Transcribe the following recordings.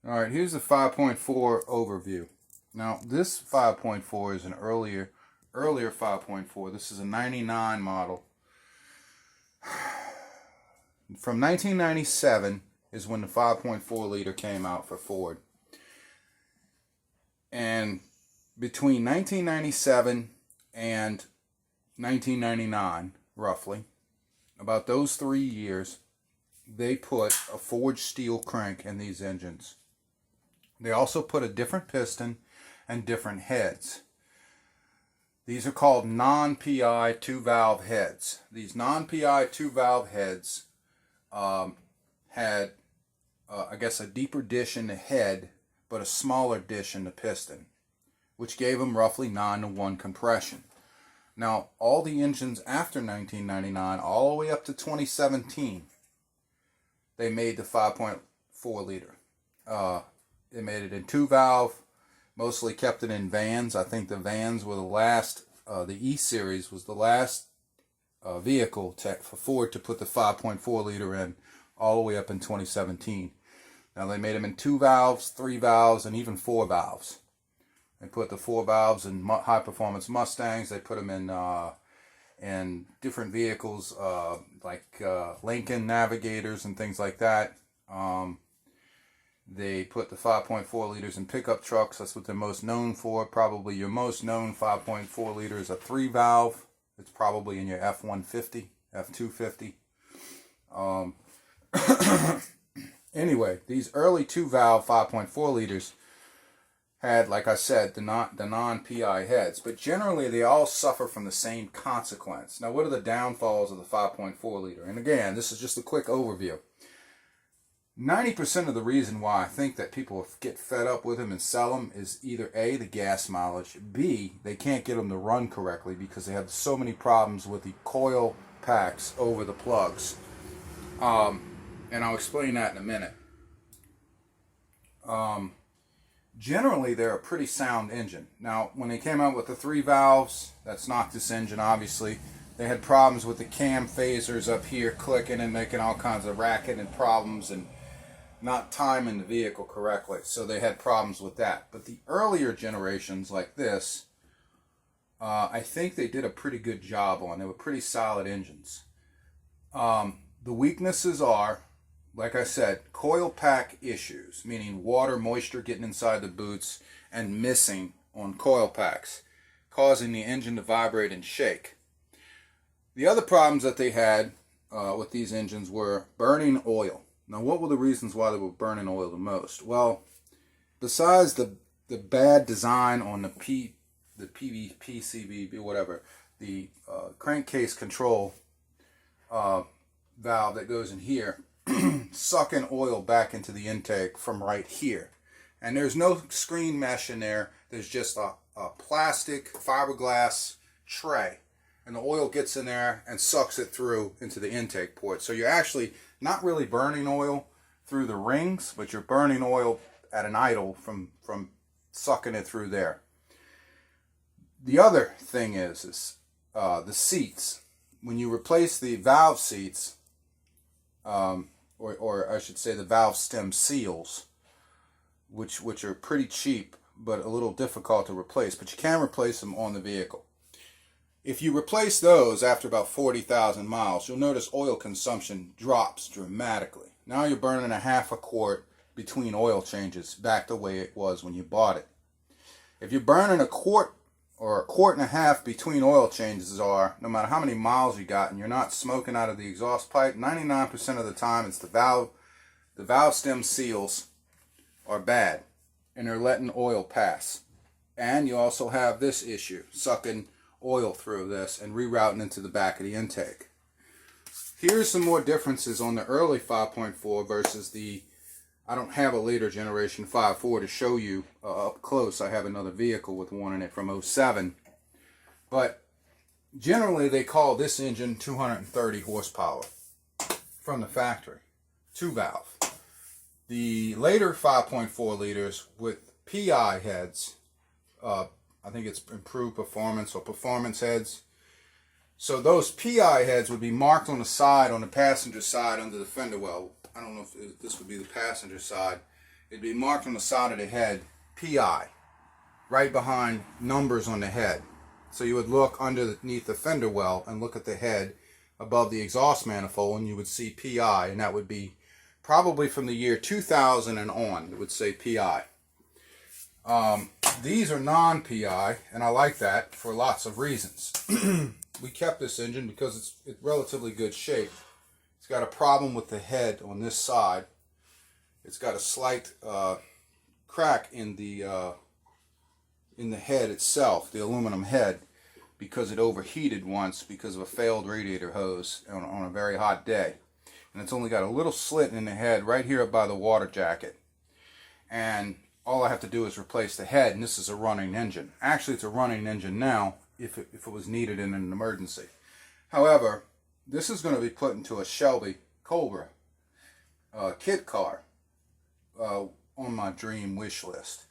All right, here's the 5.4 overview. Now, this 5.4 is an earlier 5.4. This is a 99 model. From 1997 is when the 5.4 liter came out for Ford. And between 1997 and 1999, roughly, about those 3 years, they put a forged steel crank in these engines. They also put a different piston and different heads. These are called non-PI 2-valve heads. These non-PI 2-valve heads had, I guess, a deeper dish in the head, but a smaller dish in the piston, which gave them roughly 9-to-1 compression. Now, all the engines after 1999, all the way up to 2017, they made the 5.4 liter. They made it in 2-valve, mostly kept it in vans. I think the vans were the last, the E-Series was the last vehicle for Ford to put the 5.4 liter in all the way up in 2017. Now they made them in 2 valves, 3 valves, and even 4 valves. They put the 4 valves in high-performance Mustangs. They put them in different vehicles like Lincoln Navigators and things like that. They put the 5.4 liters in pickup trucks. That's what they're most known for. Probably your most known 5.4 liter is a 3-valve. It's probably in your F-150, F-250. Anyway, these early 2-valve 5.4 liters had, like I said, the non-PI heads. But generally, they all suffer from the same consequence. Now, what are the downfalls of the 5.4 liter? And again, this is just a quick overview. 90% of the reason why I think that people get fed up with them and sell them is either A, the gas mileage, B, they can't get them to run correctly because they have so many problems with the coil packs over the plugs. And I'll explain that in a minute. Generally, they're a pretty sound engine. Now, when they came out with the 3 valves, that's not this engine, obviously. They had problems with the cam phasers up here clicking and making all kinds of racket and problems and not timing the vehicle correctly. So they had problems with that. But the earlier generations like this, I think they did a pretty good job on. They were pretty solid engines. The weaknesses are, like I said, coil pack issues, meaning water, moisture getting inside the boots and missing on coil packs, causing the engine to vibrate and shake. The other problems that they had with these engines were burning oil. Now, what were the reasons why they were burning oil the most? Well, besides the bad design on the PCB, whatever, the crankcase control valve that goes in here, sucking oil back into the intake from right here. And there's no screen mesh in there. There's just a plastic fiberglass tray. And the oil gets in there and sucks it through into the intake port. So you're actually not really burning oil through the rings, but you're burning oil at an idle from sucking it through there. The other thing is the seats. When you replace the valve seats, or I should say the valve stem seals, which are pretty cheap but a little difficult to replace, but you can replace them on the vehicle. If you replace those after about 40,000 miles, you'll notice oil consumption drops dramatically. Now you're burning a half a quart between oil changes, back the way it was when you bought it. If you're burning a quart or a quart and a half between oil changes, no matter how many miles you got, and you're not smoking out of the exhaust pipe, 99% of the time it's the valve stem seals are bad and they're letting oil pass. And you also have this issue, sucking oil through this and rerouting into the back of the intake. Here's some more differences on the early 5.4 versus the, I don't have a later generation 5.4 to show you up close. I have another vehicle with one in it from 07. But generally they call this engine 230 horsepower from the factory, 2-valve. The later 5.4 liters with PI heads, I think it's improved performance or performance heads. So those PI heads would be marked on the side, on the passenger side under the fender well. I don't know if this would be the passenger side. it'd be marked on the side of the head, PI, right behind numbers on the head. So you would look underneath the fender well and look at the head above the exhaust manifold, and you would see PI, and that would be probably from the year 2000 and on. It would say PI. These are non-PI, and I like that for lots of reasons. We kept this engine because it's in relatively good shape. It's got a problem with the head on this side. It's got a slight crack in the head itself, the aluminum head, because it overheated once because of a failed radiator hose on a very hot day. And it's only got a little slit in the head right here by the water jacket. And all I have to do is replace the head, and this is a running engine. Actually, it's a running engine now if it was needed in an emergency. However, this is going to be put into a Shelby Cobra kit car on my dream wish list.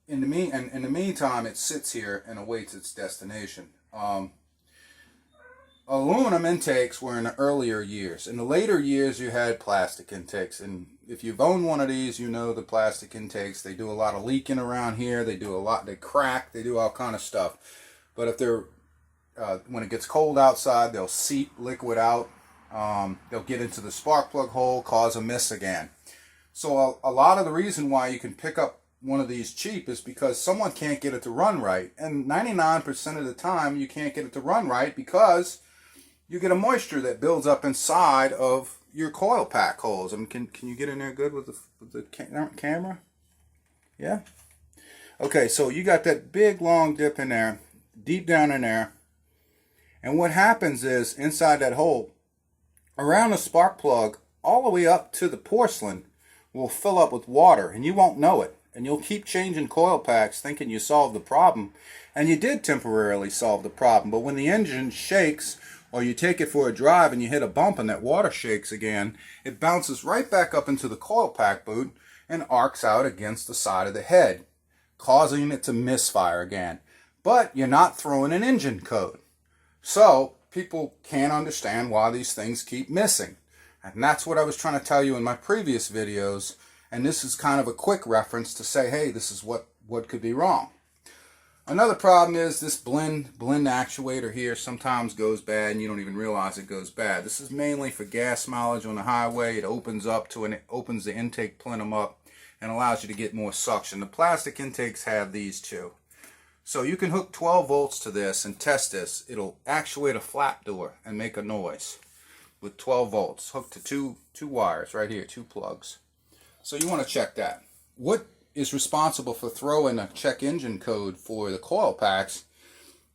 In the meantime, it sits here and awaits its destination. Aluminum intakes were in the earlier years. In the later years, you had plastic intakes. And if you've owned one of these, you know the plastic intakes. They do a lot of leaking around here. They crack. They do all kind of stuff. But if they're, when it gets cold outside, they'll seep liquid out. They'll get into the spark plug hole, cause a miss again. So a lot of the reason why you can pick up one of these cheap is because someone can't get it to run right. And 99% of the time, you can't get it to run right because you get a moisture that builds up inside of your coil pack holes. I mean, can you get in there good with the camera? Yeah? Okay, so you got that big long dip in there, deep down in there. And what happens is, inside that hole, around the spark plug, all the way up to the porcelain, will fill up with water, and you won't know it. And you'll keep changing coil packs thinking you solved the problem. And you did temporarily solve the problem. But when the engine shakes, or you take it for a drive and you hit a bump and that water shakes again, it bounces right back up into the coil pack boot and arcs out against the side of the head, causing it to misfire again. But you're not throwing an engine code. So people can't understand why these things keep missing. And that's what I was trying to tell you in my previous videos. And this is kind of a quick reference to say, hey, this is what could be wrong. Another problem is this blend actuator here sometimes goes bad and you don't even realize it goes bad. This is mainly for gas mileage on the highway. It opens the intake plenum up and allows you to get more suction. The plastic intakes have these too. So you can hook 12 volts to this and test this. It'll actuate a flap door and make a noise with 12 volts hooked to two wires right here, 2 plugs. So you want to check that. What is responsible for throwing a check engine code for the coil packs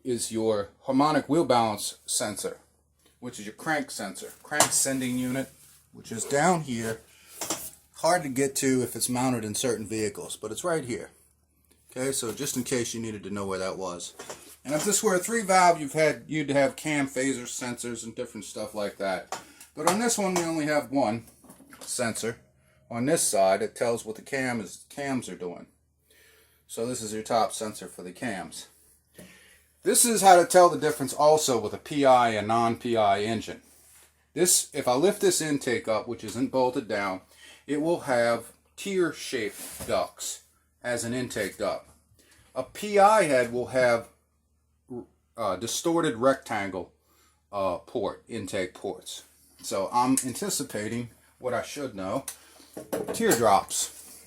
is your harmonic wheel balance sensor, which is your crank sensor, crank sending unit, which is down here. Hard to get to if it's mounted in certain vehicles, but it's right here. Okay, so just in case you needed to know where that was. And if this were a 3-valve, you'd have cam phaser sensors and different stuff like that. But on this one, we only have one sensor. On this side, it tells what the cams are doing. So this is your top sensor for the cams. This is how to tell the difference also with a PI and non-PI engine. If I lift this intake up, which isn't bolted down, it will have tear-shaped ducts as an intake duct. A PI head will have distorted rectangle intake ports. So I'm anticipating what I should know. Teardrops.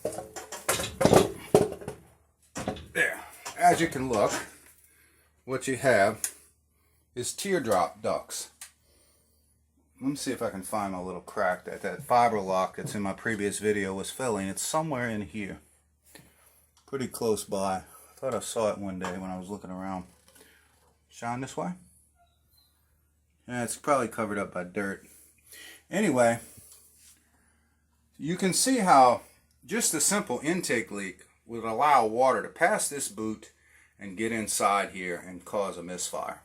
There. As you can look, what you have is teardrop ducts. Let me see if I can find my little crack that fiber lock that's in my previous video was filling. It's somewhere in here. Pretty close by. I thought I saw it one day when I was looking around. Shine this way? Yeah, it's probably covered up by dirt. Anyway, you can see how just a simple intake leak would allow water to pass this boot and get inside here and cause a misfire.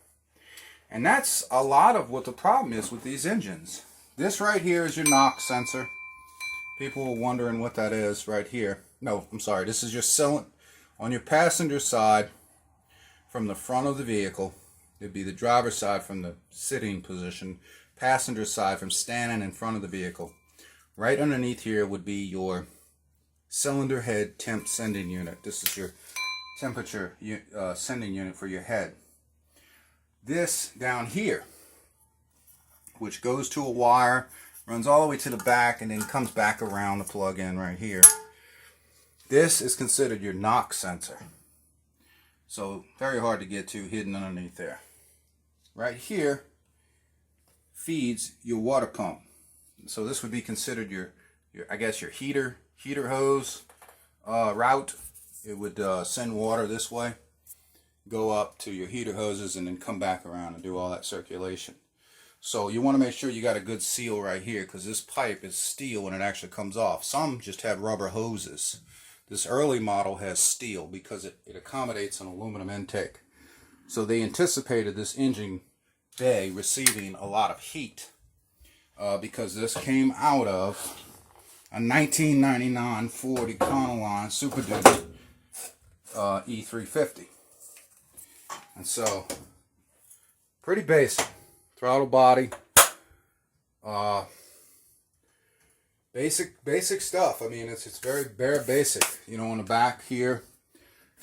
And that's a lot of what the problem is with these engines. This right here is your knock sensor. People were wondering what that is right here. No, I'm sorry. This is your cylinder on your passenger side from the front of the vehicle. It'd be the driver's side from the sitting position. Passenger side from standing in front of the vehicle. Right underneath here would be your cylinder head temp sending unit. This is your temperature sending unit for your head. This down here, which goes to a wire, runs all the way to the back, and then comes back around the plug-in right here. This is considered your knock sensor. So very hard to get to, hidden underneath there. Right here feeds your water pump. So this would be considered your I guess your heater hose route. It would send water this way, go up to your heater hoses, and then come back around and do all that circulation. So you want to make sure you got a good seal right here, because this pipe is steel when it actually comes off. Some just have rubber hoses. This early model has steel because it accommodates an aluminum intake. So they anticipated this engine bay receiving a lot of heat because this came out of a 1999 Ford Econoline Super Duty E350. And so, pretty basic. Throttle body. Basic stuff. I mean, it's very bare basic. You know, on the back here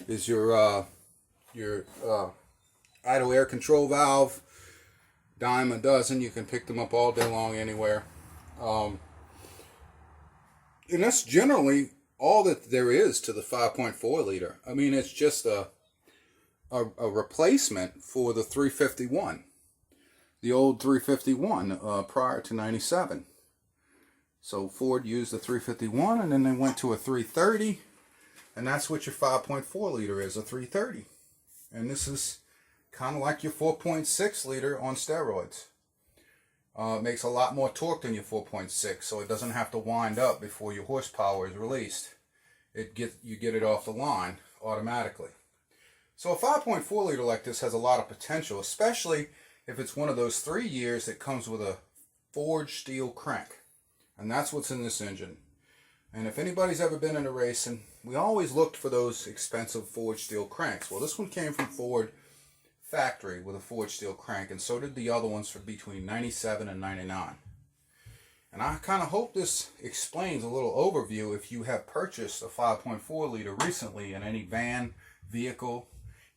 is your idle air control valve. Dime a dozen. You can pick them up all day long anywhere. And that's generally all that there is to the 5.4 liter. I mean, it's just a replacement for the 351. The old 351 prior to 97. So Ford used the 351, and then they went to a 330, and that's what your 5.4 liter is, a 330. And this is kind of like your 4.6 liter on steroids. It makes a lot more torque than your 4.6, so it doesn't have to wind up before your horsepower is released. You get it off the line automatically. So a 5.4 liter like this has a lot of potential, especially if it's one of those 3 years that comes with a forged steel crank. And that's what's in this engine. And if anybody's ever been into racing, we always looked for those expensive forged steel cranks. Well, this one came from Ford factory with a forged steel crank, and so did the other ones for between 97 and 99. And I kind of hope this explains a little overview if you have purchased a 5.4 liter recently in any van, vehicle.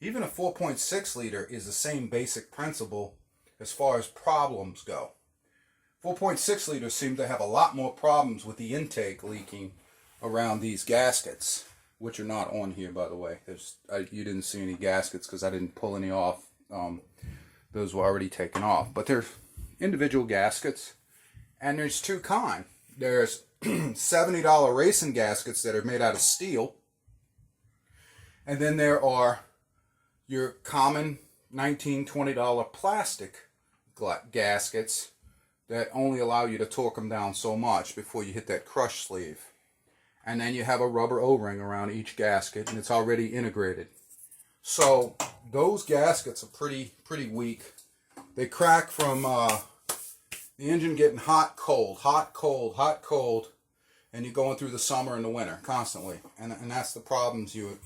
Even a 4.6 liter is the same basic principle as far as problems go. 4.6 liters seem to have a lot more problems with the intake leaking around these gaskets, which are not on here, by the way. You didn't see any gaskets because I didn't pull any off. Those were already taken off. But there's individual gaskets, and there's two kinds. There's $70 racing gaskets that are made out of steel, and then there are your common $19, $20 plastic gaskets that only allow you to torque them down so much before you hit that crush sleeve. And then you have a rubber O-ring around each gasket, and it's already integrated. So those gaskets are pretty weak. They crack from the engine getting hot, cold, hot, cold, hot, cold, and you're going through the summer and the winter constantly. And that's the problems you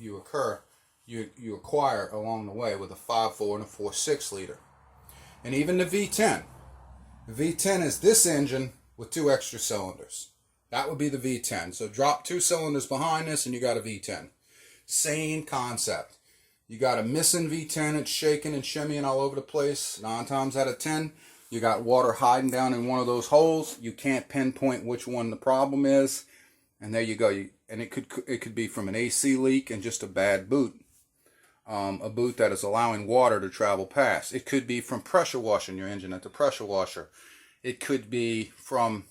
acquire along the way with a 5.4 and a 4.6 liter. And even the V10. The V10 is this engine with 2 extra cylinders. That would be the V10. So drop 2 cylinders behind this and you got a V10. Same concept. You got a missing V10, it's shaking and shimmying all over the place. 9 times out of 10, you got water hiding down in one of those holes. You can't pinpoint which one the problem is. And there you go. And it could be from an AC leak and just a bad boot. A boot that is allowing water to travel past. It could be from pressure washing your engine at the pressure washer. It could be from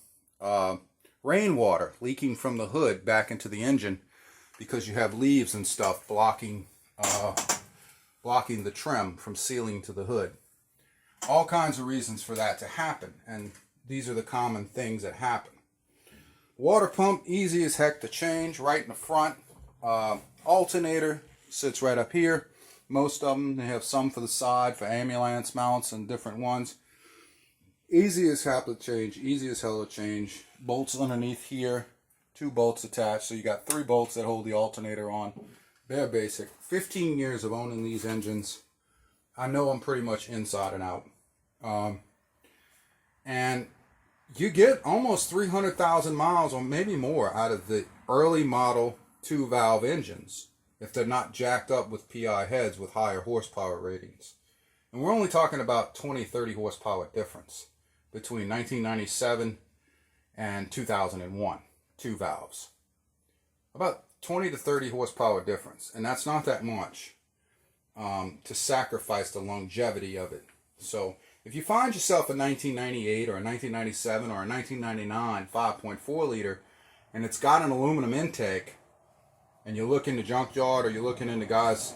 rainwater leaking from the hood back into the engine because you have leaves and stuff blocking the trim from sealing to the hood. All kinds of reasons for that to happen, and these are the common things that happen. Water pump, easy as heck to change, right in the front. Alternator sits right up here. Most of them, they have some for the side for ambulance mounts and different ones. Easy as hell to change, easy as hell to change. Bolts underneath here, 2 bolts attached, so you got 3 bolts that hold the alternator on. They're basic. 15 years of owning these engines. I know them pretty much inside and out. And you get almost 300,000 miles or maybe more out of the early model 2-valve engines if they're not jacked up with PI heads with higher horsepower ratings. And we're only talking about 20-30 horsepower difference between 1997 and 2001, 2 valves. About 20 to 30 horsepower difference, and that's not that much to sacrifice the longevity of it. So if you find yourself a 1998 or a 1997 or a 1999 5.4 liter and it's got an aluminum intake, and you look in the junkyard or you're looking in the guy's,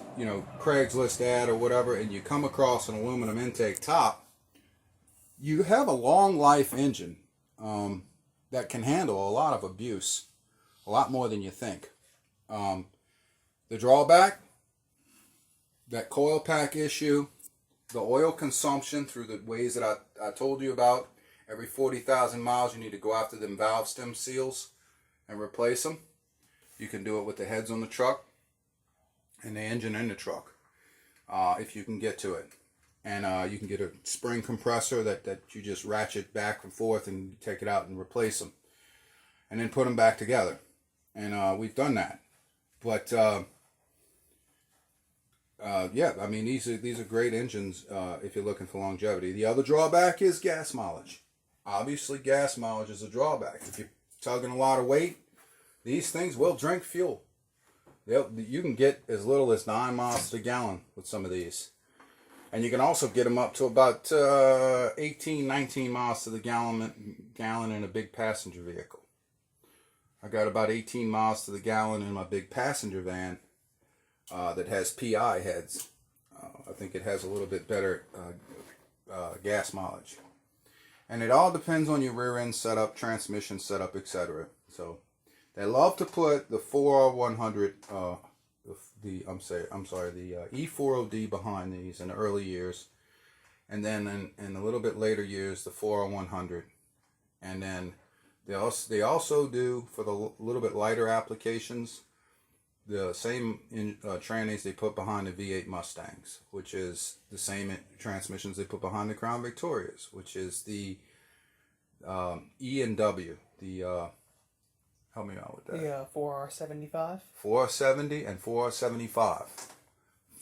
Craigslist ad or whatever, and you come across an aluminum intake top, you have a long life engine that can handle a lot of abuse, a lot more than you think. The drawback, that coil pack issue, the oil consumption through the ways that I told you about. Every 40,000 miles you need to go after them valve stem seals and replace them. You can do it with the heads on the truck and the engine in the truck if you can get to it. And you can get a spring compressor that you just ratchet back and forth and take it out and replace them. And then put them back together. And we've done that. But yeah, I mean, these are great engines if you're looking for longevity. The other drawback is gas mileage. Obviously, gas mileage is a drawback. If you're tugging a lot of weight, these things will drink fuel. You can get as little as 9 miles to the gallon with some of these. And you can also get them up to about 18, 19 miles to the gallon in a big passenger vehicle. I got about 18 miles to the gallon in my big passenger van that has PI heads. I think it has a little bit better gas mileage. And it all depends on your rear end setup, transmission setup, etc. So they love to put the 4R100, the E40D behind these in the early years, and then in a little bit later years the 4R100, and then they also do for the little bit lighter applications the same trannies they put behind the V8 Mustangs, which is the same transmissions they put behind the Crown Victorias, which is the E and W, the help me out with that. The 4R75? 4R70 and 4R75.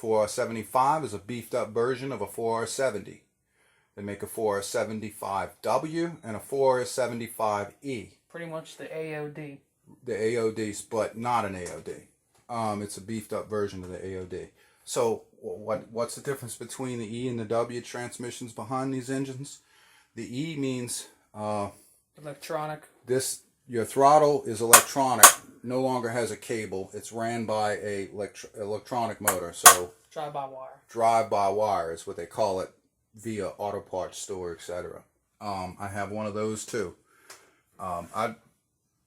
4R75 is a beefed up version of a 4R70. They make a 4R75W and a 4R75E. Pretty much the AOD. The AODs, but not an AOD. It's a beefed up version of the AOD. So what's the difference between the E and the W transmissions behind these engines? The E means electronic. Your throttle is electronic, no longer has a cable. It's ran by a electronic motor. So drive-by-wire. Drive-by-wire is what they call it via auto parts store, etc. I have one of those too. I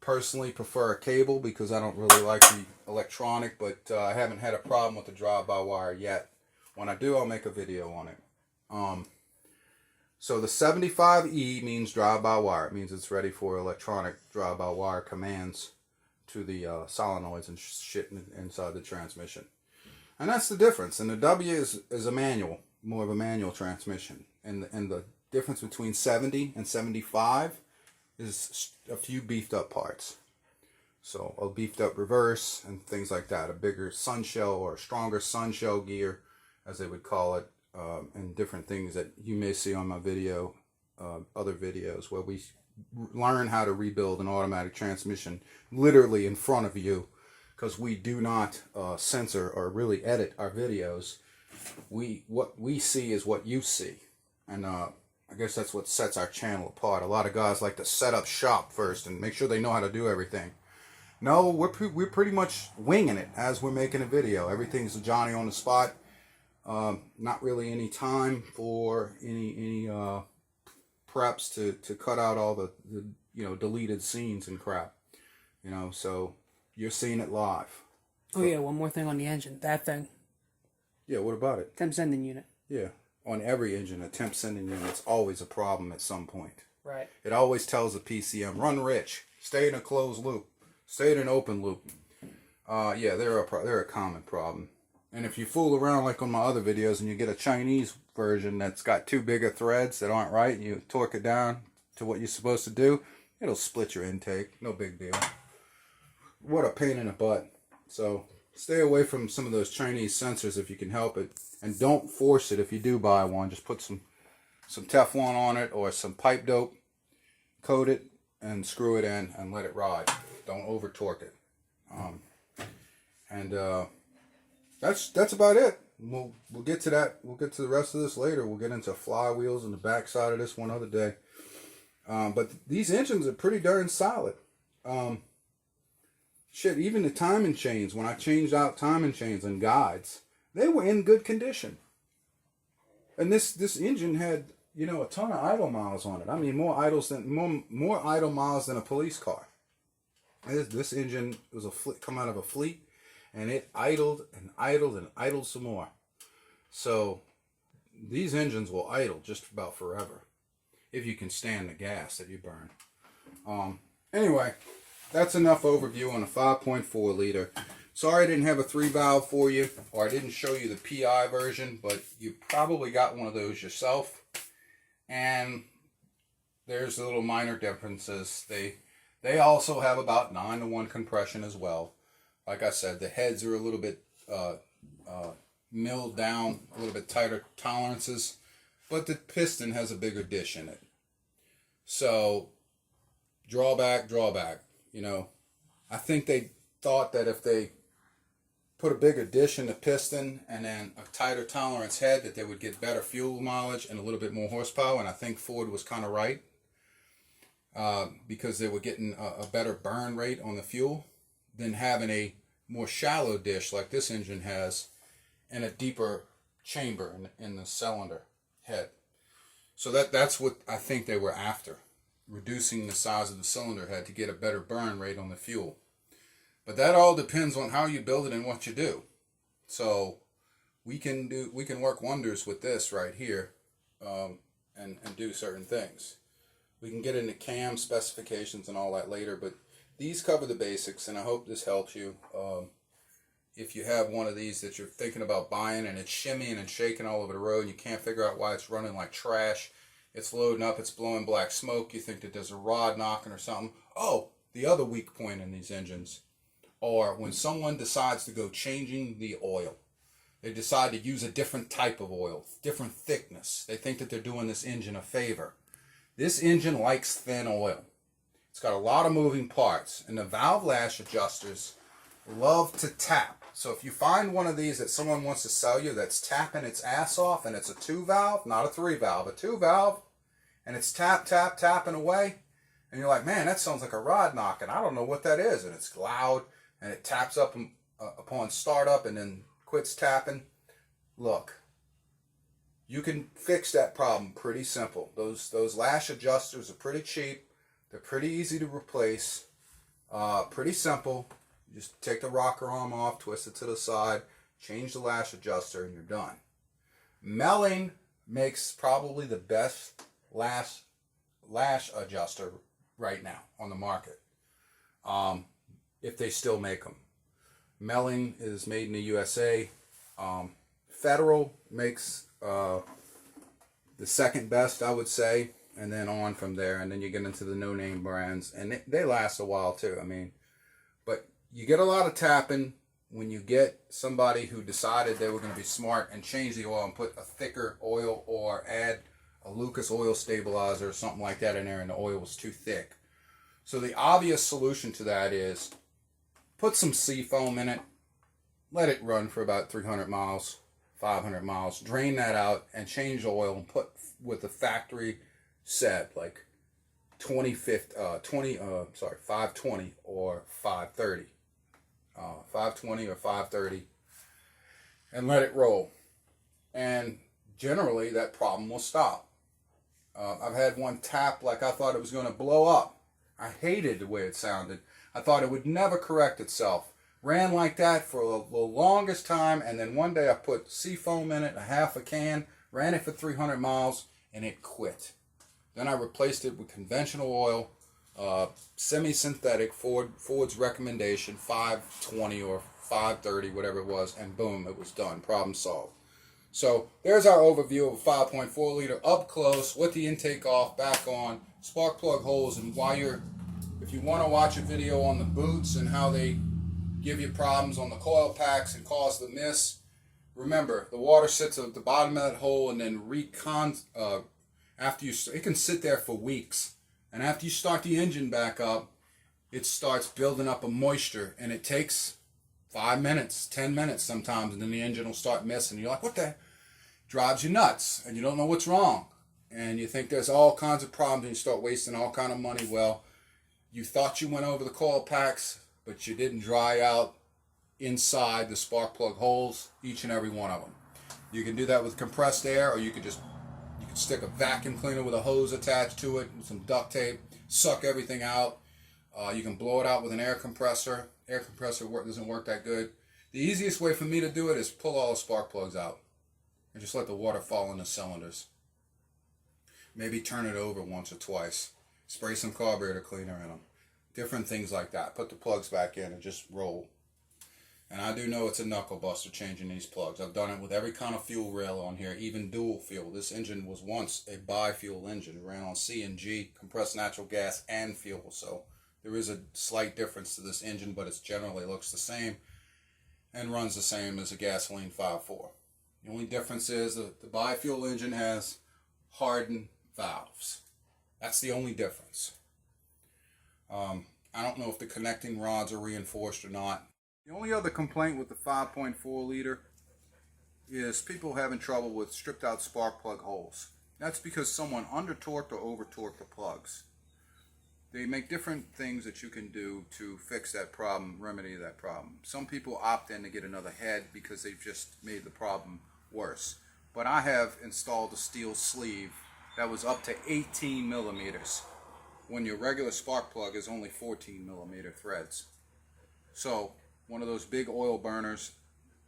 personally prefer a cable because I don't really like the electronic, but I haven't had a problem with the drive-by-wire yet. When I do, I'll make a video on it. So the 75E means drive-by-wire. It means it's ready for electronic drive-by-wire commands to the solenoids and shit inside the transmission. And that's the difference. And the W is a manual, more of a manual transmission. And the difference between 70 and 75 is a few beefed up parts. So a beefed up reverse and things like that. A bigger sun shell or a stronger sun shell gear, as they would call it. And different things that you may see on my video, other videos where we learn how to rebuild an automatic transmission literally in front of you, because we do not censor or really edit our videos. What we see is what you see, and I guess that's what sets our channel apart. A lot of guys like to set up shop first and make sure they know how to do everything. No, we're pretty much winging it as we're making a video. Everything's a Johnny on the spot. Not really any time for any preps to cut out all the deleted scenes and crap. So you're seeing it live. Oh yeah, one more thing on the engine. That thing. Yeah, what about it? Temp sending unit. Yeah, on every engine, a temp sending unit's always a problem at some point. Right. It always tells the PCM, run rich, stay in a closed loop, stay in an open loop. Yeah, they're a common problem. And if you fool around like on my other videos and you get a Chinese version that's got too big of threads that aren't right, and you torque it down to what you're supposed to do, it'll split your intake. No big deal. what a pain in the butt. So stay away from some of those Chinese sensors if you can help it. And don't force it if you do buy one. Just put some Teflon on it or some pipe dope, coat it, and screw it in and let it ride. Don't over torque it. That's about it. We'll get to that. We'll get to the rest of this later. We'll get into flywheels and the backside of this one other day. But these engines are pretty darn solid. Shit, even the timing chains, when I changed out timing chains and guides, they were in good condition. And this engine had, you know, a ton of idle miles on it. I mean, more idle miles than a police car. This engine was come out of a fleet, and it idled and idled and idled some more. So these engines will idle just about forever if you can stand the gas that you burn. Anyway, that's enough overview on a 5.4 liter. Sorry I didn't have a 3-valve for you, or I didn't show you the PI version, but you probably got one of those yourself. And there's the little minor differences. They also have about 9-to-1 compression as well. Like I said, the heads are a little bit milled down, a little bit tighter tolerances, but the piston has a bigger dish in it. So, drawback. You know, I think they thought that if they put a bigger dish in the piston and then a tighter tolerance head, that they would get better fuel mileage and a little bit more horsepower. And I think Ford was kind of right, because they were getting a better burn rate on the fuel than having a more shallow dish like this engine has and a deeper chamber in the cylinder head. So that's what I think they were after, reducing the size of the cylinder head to get a better burn rate on the fuel. But that all depends on how you build it and what you do. So we can work wonders with this right here, and do certain things. We can get into cam specifications and all that later, but these cover the basics, and I hope this helps you. If you have one of these that you're thinking about buying and it's shimmying and shaking all over the road and you can't figure out why it's running like trash, it's loading up, it's blowing black smoke, you think that there's a rod knocking or something. Oh, the other weak point in these engines are when someone decides to go changing the oil. They decide to use a different type of oil, different thickness. They think that they're doing this engine a favor. This engine likes thin oil. It's got a lot of moving parts, and the valve lash adjusters love to tap. So if you find one of these that someone wants to sell you that's tapping its ass off, and it's a 2-valve, not a 3-valve, a 2-valve, and it's tapping away, and you're like, man, that sounds like a rod knocking. I don't know what that is, and it's loud, and it taps up upon startup and then quits tapping. Look, you can fix that problem pretty simple. Those lash adjusters are pretty cheap. They're pretty easy to replace. Pretty simple. You just take the rocker arm off, twist it to the side, change the lash adjuster, and you're done. Melling makes probably the best lash adjuster right now on the market, if they still make them. Melling is made in the USA. Federal makes the second best, I would say, and then on from there, and then you get into the no-name brands, and they last a while too. I mean, but you get a lot of tapping when you get somebody who decided they were going to be smart and change the oil and put a thicker oil or add a Lucas oil stabilizer or something like that in there, and the oil was too thick. So the obvious solution to that is put some seafoam in it, let it run for about 300 miles, 500 miles, drain that out, and change the oil and put with the factory set, like 520 or 530. 520 or 530, and let it roll. And generally that problem will stop. I've had one tap like I thought it was going to blow up. I hated the way it sounded. I thought it would never correct itself. Ran like that for the longest time, and then one day I put seafoam in it, a half a can, ran it for 300 miles, and it quit. Then I replaced it with conventional oil, semi-synthetic, Ford's recommendation, 520 or 530, whatever it was, and boom, it was done. Problem solved. So there's our overview of a 5.4 liter up close with the intake off, back on, spark plug holes, and while you're If you want to watch a video on the boots and how they give you problems on the coil packs and cause the miss, remember the water sits at the bottom of that hole, and then it can sit there for weeks, and after you start the engine back up, it starts building up a moisture, and it takes 5 minutes, 10 minutes sometimes, and then the engine will start missing. You're like, what the? Drives you nuts, and you don't know what's wrong, and you think there's all kinds of problems, and you start wasting all kind of money. Well, you thought you went over the coil packs, but you didn't dry out inside the spark plug holes, each and every one of them. You can do that with compressed air, or you can stick a vacuum cleaner with a hose attached to it and some duct tape, suck everything out. You can blow it out with an air compressor. Air compressor doesn't work that good. The easiest way for me to do it is pull all the spark plugs out and just let the water fall in the cylinders. Maybe turn it over once or twice. Spray some carburetor cleaner in them. Different things like that. Put the plugs back in and just roll. And I do know it's a knuckle buster changing these plugs. I've done it with every kind of fuel rail on here, even dual fuel. This engine was once a bi-fuel engine. It ran on CNG, compressed natural gas, and fuel. So there is a slight difference to this engine, but it generally looks the same and runs the same as a gasoline 5.4. The only difference is that the bi-fuel engine has hardened valves. That's the only difference. I don't know if the connecting rods are reinforced or not. The only other complaint with the 5.4 liter is people having trouble with stripped out spark plug holes. That's because someone under torqued or over torqued the plugs. They make different things that you can do to fix that problem, remedy that problem. Some people opt in to get another head because they've just made the problem worse. But I have installed a steel sleeve that was up to 18 millimeters when your regular spark plug is only 14 millimeter threads. So one of those big oil burners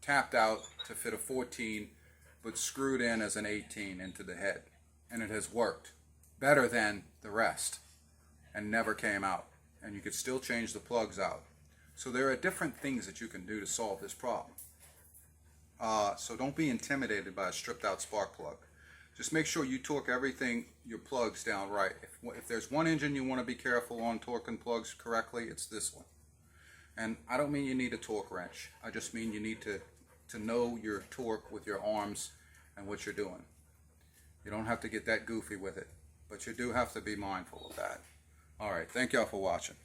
tapped out to fit a 14 but screwed in as an 18 into the head, and it has worked better than the rest and never came out, and you could still change the plugs out. So there are different things that you can do to solve this problem. So don't be intimidated by a stripped out spark plug. Just make sure you torque everything, your plugs down right. If there's one engine you want to be careful on torquing plugs correctly, it's this one. And I don't mean you need a torque wrench. I just mean you need to know your torque with your arms and what you're doing. You don't have to get that goofy with it, but you do have to be mindful of that. All right, thank y'all for watching.